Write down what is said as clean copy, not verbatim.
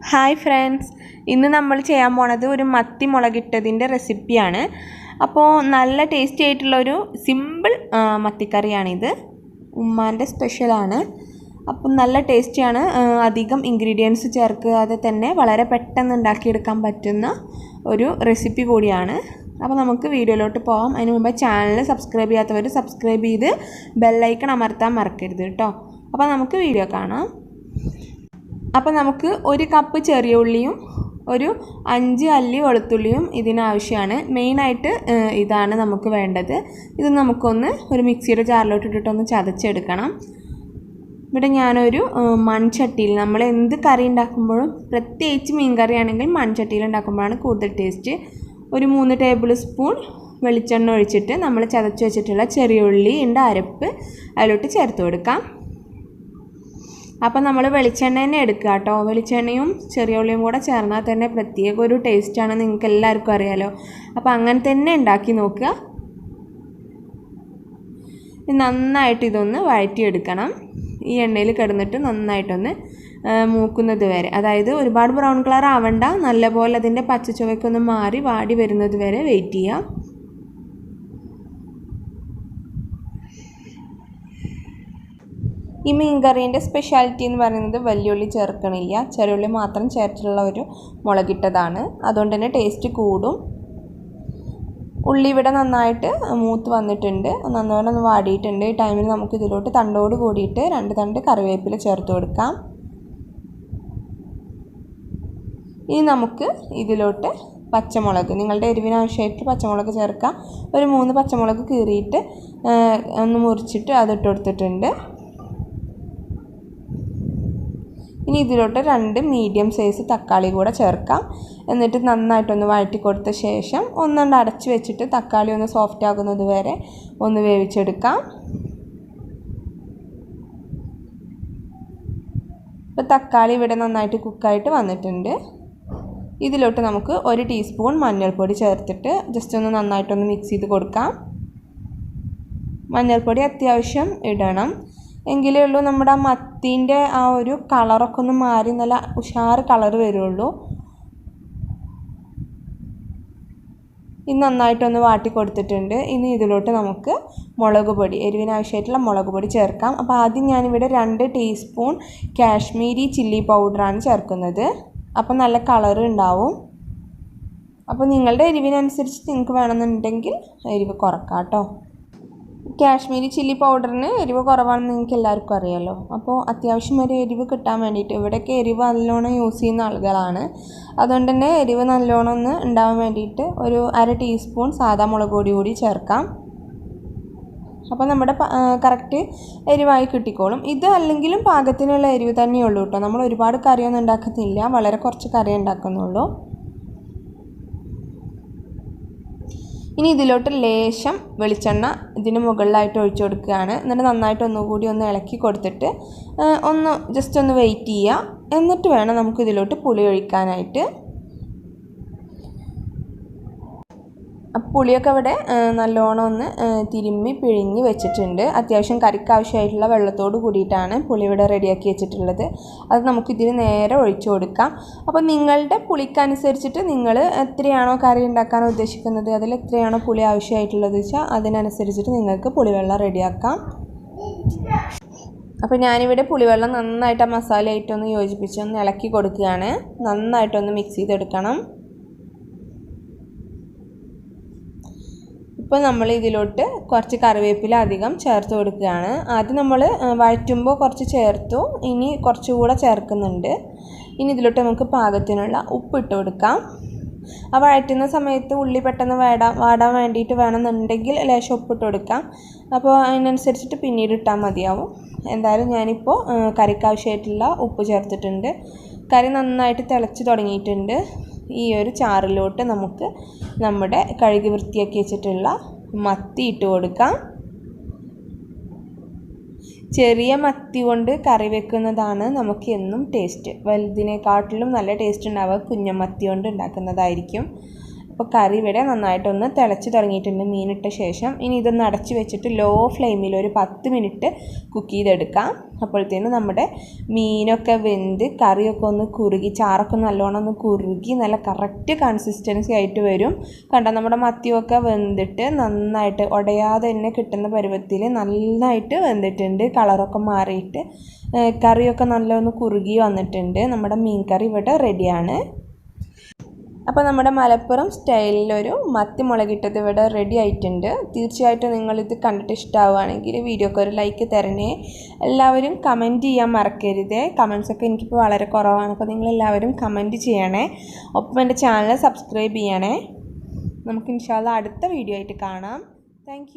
Hi friends, ഇന്ന് നമ്മൾ ചെയ്യാൻ പോണത് ഒരു മത്തി മുളകിട്ടതിൻ്റെ റെസിപ്പിയാണ്. അപ്പോൾ നല്ല ടേസ്റ്റി ആയിട്ടുള്ളൊരു സിമ്പിൾ മത്തിക്കറിയാണിത്. ഉമ്മാൻ്റെ സ്പെഷ്യലാണ്. അപ്പം നല്ല ടേസ്റ്റിയാണ്. അധികം ഇൻഗ്രീഡിയൻസ് ചേർക്കാതെ തന്നെ വളരെ പെട്ടെന്ന് ഉണ്ടാക്കിയെടുക്കാൻ പറ്റുന്ന ഒരു റെസിപ്പി കൂടിയാണ്. അപ്പോൾ നമുക്ക് വീഡിയോയിലോട്ട് പോകാം. അതിന് മുമ്പ് ചാനൽ സബ്സ്ക്രൈബ് ചെയ്യാത്തവർ സബ്സ്ക്രൈബ് ചെയ്ത് ബെല്ലൈക്കൺ അമർത്താൻ മറക്കരുത് കേട്ടോ. അപ്പോൾ നമുക്ക് വീഡിയോ കാണാം. അപ്പോൾ നമുക്ക് ഒരു കപ്പ് ചെറിയ ഉള്ളിയും ഒരു 5 അല്ലി വെളുത്തുള്ളിയും ഇതിനാവശ്യമാണ്. മെയിനായിട്ട് ഇതാണ് നമുക്ക് വേണ്ടത്. ഇത് നമുക്കൊന്ന് ഒരു മിക്സിയുടെ ജാറിലോട്ട് ഇട്ടിട്ടൊന്ന് ചതച്ചെടുക്കണം. ഇവിടെ ഞാനൊരു മൺചട്ടിയിൽ, നമ്മൾ എന്ത് കറി ഉണ്ടാക്കുമ്പോഴും പ്രത്യേകിച്ച് മീൻ കറിയാണെങ്കിൽ മൺചട്ടിയിൽ ഉണ്ടാക്കുമ്പോഴാണ് കൂടുതൽ ടേസ്റ്റ്. ഒരു 3 ടേബിൾ സ്പൂൺ വെളിച്ചെണ്ണ ഒഴിച്ചിട്ട് നമ്മൾ ചതച്ച് വെച്ചിട്ടുള്ള ചെറിയ ഉള്ളിൻ്റെ അരപ്പ് അതിലോട്ട് ചേർത്ത് കൊടുക്കാം. അപ്പം നമ്മൾ വെളിച്ചെണ്ണ തന്നെ എടുക്കുക കേട്ടോ. വെളിച്ചെണ്ണയും ചെറിയ ഉള്ളിയും കൂടെ ചേർന്നാൽ തന്നെ പ്രത്യേക ഒരു ടേസ്റ്റാണ്, നിങ്ങൾക്ക് എല്ലാവർക്കും അറിയാലോ. അപ്പോൾ അങ്ങനെ തന്നെ ഉണ്ടാക്കി നോക്കുക. നന്നായിട്ട് ഇതൊന്ന് വഴറ്റിയെടുക്കണം. ഈ എണ്ണയിൽ കിടന്നിട്ട് നന്നായിട്ടൊന്ന് മൂക്കുന്നത് വരെ, അതായത് ഒരുപാട് ബ്രൗൺ കളർ ആവണ്ട, നല്ലപോലെ അതിൻ്റെ പച്ചച്ചുവയ്ക്കൊന്ന് മാറി വാടി വരുന്നത് വരെ വെയിറ്റ് ചെയ്യാം. ഈ മീൻ കറീൻ്റെ സ്പെഷ്യാലിറ്റി എന്ന് പറയുന്നത് വലിയുള്ളി ചേർക്കണില്ല, ചെറിയുള്ളി മാത്രം ചേർത്തിട്ടുള്ള ഒരു മുളകിട്ടതാണ്. അതുകൊണ്ട് തന്നെ ടേസ്റ്റ് കൂടും. ഉള്ളി ഇവിടെ നന്നായിട്ട് മൂത്ത് വന്നിട്ടുണ്ട്, നന്നായിട്ട് ഒന്ന് വാടിയിട്ടുണ്ട്. ഈ ടൈമിൽ നമുക്ക് ഇതിലോട്ട് തണ്ടോട് കൂടിയിട്ട് 2 തണ്ട് കറിവേപ്പില ചേർത്ത് കൊടുക്കാം. ഇനി നമുക്ക് ഇതിലോട്ട് പച്ചമുളക്, നിങ്ങളുടെ എരിവിനാവശ്യമായിട്ട് പച്ചമുളക് ചേർക്കാം. ഒരു 3 പച്ചമുളക് കീറിയിട്ട് ഒന്ന് മുറിച്ചിട്ട് അതിട്ട് കൊടുത്തിട്ടുണ്ട്. ഇനി ഇതിലോട്ട് 2 മീഡിയം സൈസ് തക്കാളി കൂടെ ചേർക്കാം. എന്നിട്ട് നന്നായിട്ടൊന്ന് വഴറ്റി കൊടുത്ത ശേഷം ഒന്നുകൊണ്ട് അടച്ച് വെച്ചിട്ട് തക്കാളി ഒന്ന് സോഫ്റ്റ് ആകുന്നത് വരെ ഒന്ന് വേവിച്ചെടുക്കാം. ഇപ്പോൾ തക്കാളി ഇവിടെ നന്നായിട്ട് കുക്കായിട്ട് വന്നിട്ടുണ്ട്. ഇതിലോട്ട് നമുക്ക് 1 ടീസ്പൂൺ മഞ്ഞൾപ്പൊടി ചേർത്തിട്ട് ജസ്റ്റ് ഒന്ന് നന്നായിട്ടൊന്ന് മിക്സ് ചെയ്ത് കൊടുക്കാം. മഞ്ഞൾപ്പൊടി അത്യാവശ്യം ഇടണം, എങ്കിലേ ഉള്ളൂ നമ്മുടെ ആ മത്തീൻ്റെ ആ ഒരു കളറൊക്കെ ഒന്ന് മാറി നല്ല ഉഷാറ് കളർ വരുള്ളൂ. ഇത് നന്നായിട്ടൊന്ന് വാട്ടി കൊടുത്തിട്ടുണ്ട്. ഇനി ഇതിലോട്ട് നമുക്ക് മുളക് പൊടി, എരിവിനാവശ്യമായിട്ടുള്ള മുളക് പൊടി ചേർക്കാം. അപ്പോൾ ആദ്യം ഞാനിവിടെ 2 ടീസ്പൂൺ കാശ്മീരി ചില്ലി പൗഡറാണ് ചേർക്കുന്നത്. അപ്പോൾ നല്ല കളർ ഉണ്ടാവും. അപ്പോൾ നിങ്ങളുടെ എരിവിനനുസരിച്ച് നിങ്ങൾക്ക് വേണമെന്നുണ്ടെങ്കിൽ എരിവ് കുറക്കാം കേട്ടോ. കാശ്മീരി ചില്ലി പൗഡറിന് എരിവ് കുറവാണെന്ന് നിങ്ങൾക്ക് എല്ലാവർക്കും അറിയാമല്ലോ. അപ്പോൾ അത്യാവശ്യം ഒരു എരിവ് കിട്ടാൻ വേണ്ടിയിട്ട്, ഇവിടെയൊക്കെ എരിവ് നല്ലോണം യൂസ് ചെയ്യുന്ന ആളുകളാണ്. അതുകൊണ്ട് തന്നെ എരിവ് നല്ലോണം ഒന്ന് ഉണ്ടാവാൻ വേണ്ടിയിട്ട് ഒരു 1/2 ടീസ്പൂൺ സാദാ മുളക് പൊടി കൂടി ചേർക്കാം. അപ്പോൾ നമ്മുടെ കറക്റ്റ് എരിവായി കിട്ടിക്കോളും. ഇത് അല്ലെങ്കിലും പാകത്തിനുള്ള എരിവ് തന്നെയുള്ളൂ കേട്ടോ. നമ്മൾ ഒരുപാട് കറിയൊന്നും ഉണ്ടാക്കുന്നില്ല, വളരെ കുറച്ച് കറി ഉണ്ടാക്കുന്നുള്ളൂ. ഇനി ഇതിലോട്ട് ലേശം വെളിച്ചെണ്ണ ഇതിന് മുകളിലായിട്ട് ഒഴിച്ചു കൊടുക്കുകയാണ്. എന്നിട്ട് നന്നായിട്ട് ഒന്നുകൂടി ഒന്ന് ഇളക്കി കൊടുത്തിട്ട് ജസ്റ്റ് ഒന്ന് വെയിറ്റ് ചെയ്യുക. എന്നിട്ട് വേണം നമുക്ക് ഇതിലോട്ട് പുളി ഒഴിക്കാനായിട്ട്. പുളിയൊക്കെ ഇവിടെ നല്ലോണം ഒന്ന് തിരുമ്മി പിഴിഞ്ഞ് വെച്ചിട്ടുണ്ട്. അത്യാവശ്യം കറിക്ക് ആവശ്യമായിട്ടുള്ള വെള്ളത്തോട് കൂടിയിട്ടാണ് പുളി ഇവിടെ റെഡിയാക്കി വെച്ചിട്ടുള്ളത്. അത് നമുക്കിതിന് നേരെ ഒഴിച്ചു കൊടുക്കാം. അപ്പോൾ നിങ്ങളുടെ പുളിക്കനുസരിച്ചിട്ട് നിങ്ങൾ എത്രയാണോ കറി ഉണ്ടാക്കാൻ ഉദ്ദേശിക്കുന്നത്, അതിൽ എത്രയാണോ പുളി ആവശ്യമായിട്ടുള്ളത് വെച്ചാൽ അതിനനുസരിച്ചിട്ട് നിങ്ങൾക്ക് പുളിവെള്ളം റെഡിയാക്കാം. അപ്പോൾ ഞാനിവിടെ പുളിവെള്ളം നന്നായിട്ട് ആ മസാലയായിട്ടൊന്ന് യോജിപ്പിച്ച് ഒന്ന് ഇളക്കി കൊടുക്കുകയാണ്. നന്നായിട്ടൊന്ന് മിക്സ് ചെയ്തെടുക്കണം. ഇപ്പോൾ നമ്മൾ ഇതിലോട്ട് കുറച്ച് കറിവേപ്പില അധികം ചേർത്ത് കൊടുക്കുകയാണ്. ആദ്യം നമ്മൾ വഴറ്റുമ്പോൾ കുറച്ച് ചേർത്തു, ഇനി കുറച്ചുകൂടെ ചേർക്കുന്നുണ്ട്. ഇനി ഇതിലോട്ട് നമുക്ക് പാകത്തിനുള്ള ഉപ്പിട്ട് കൊടുക്കാം. ആ വഴറ്റുന്ന സമയത്ത് ഉള്ളി പെട്ടെന്ന് വാടാൻ വേണ്ടിയിട്ട് വേണമെന്നുണ്ടെങ്കിൽ ലേശം ഉപ്പിട്ട് കൊടുക്കാം. അപ്പോൾ അതിനനുസരിച്ചിട്ട് പിന്നീട് ഇട്ടാൽ മതിയാവും. എന്തായാലും ഞാനിപ്പോൾ കറിക്കാവശ്യമായിട്ടുള്ള ഉപ്പ് ചേർത്തിട്ടുണ്ട്. കറി നന്നായിട്ട് തിളച്ച് തുടങ്ങിയിട്ടുണ്ട്. ഈ ഒരു ചാറിലോട്ട് നമുക്ക് നമ്മുടെ കഴുകി വൃത്തിയാക്കി വെച്ചിട്ടുള്ള മത്തി ഇട്ട് കൊടുക്കാം. ചെറിയ മത്തി കൊണ്ട് കറി വെക്കുന്നതാണ് നമുക്ക് എന്നും ടേസ്റ്റ്. വലുതിനെക്കാട്ടിലും നല്ല ടേസ്റ്റ് ഉണ്ടാവുക കുഞ്ഞമത്തി കൊണ്ട് ഉണ്ടാക്കുന്നതായിരിക്കും. അപ്പോൾ കറി ഇവിടെ നന്നായിട്ടൊന്ന് തിളച്ച് തുടങ്ങിയിട്ടുണ്ട് മീനിട്ട ശേഷം. ഇനി ഇതൊന്ന് അടച്ച് വെച്ചിട്ട് ലോ ഫ്ലെയിമിൽ ഒരു 10 മിനിറ്റ് കുക്ക് ചെയ്തെടുക്കാം. അപ്പോഴത്തേനും നമ്മുടെ മീനൊക്കെ വെന്ത് കറിയൊക്കെ ഒന്ന് കുറുകി ചാറൊക്കെ നല്ലോണം ഒന്ന് കുറുകി നല്ല കറക്റ്റ് കൺസിസ്റ്റൻസി ആയിട്ട് വരും. കണ്ടോ നമ്മുടെ മത്തിയൊക്കെ വെന്തിട്ട് നന്നായിട്ട് ഉടയാതെ തന്നെ കിട്ടുന്ന പരുവത്തിൽ നന്നായിട്ട് വെന്തിട്ടുണ്ട്. കളറൊക്കെ മാറിയിട്ട് കറിയൊക്കെ നല്ലൊന്ന് കുറുകി വന്നിട്ടുണ്ട്. നമ്മുടെ മീൻ കറി ഇവിടെ റെഡിയാണ്. അപ്പോൾ നമ്മുടെ മലപ്പുറം സ്റ്റൈലിലൊരു മത്തി മുളകിട്ടത് ഇവിടെ റെഡി ആയിട്ടുണ്ട്. തീർച്ചയായിട്ടും നിങ്ങളിത് കണ്ടിട്ട് ഇഷ്ടമാവുകയാണെങ്കിൽ വീഡിയോക്ക് ഒരു ലൈക്ക് തരണേ. എല്ലാവരും കമൻറ്റ് ചെയ്യാൻ മറക്കരുത്. കമൻസൊക്കെ എനിക്കിപ്പോൾ വളരെ കുറവാണ്. അപ്പോൾ നിങ്ങളെല്ലാവരും കമൻറ്റ് ചെയ്യണേ. ഒപ്പം എൻ്റെ ചാനൽ സബ്സ്ക്രൈബ് ചെയ്യണേ. നമുക്ക് ഇൻഷാ അല്ലാഹ് അടുത്ത വീഡിയോ ആയിട്ട് കാണാം. താങ്ക്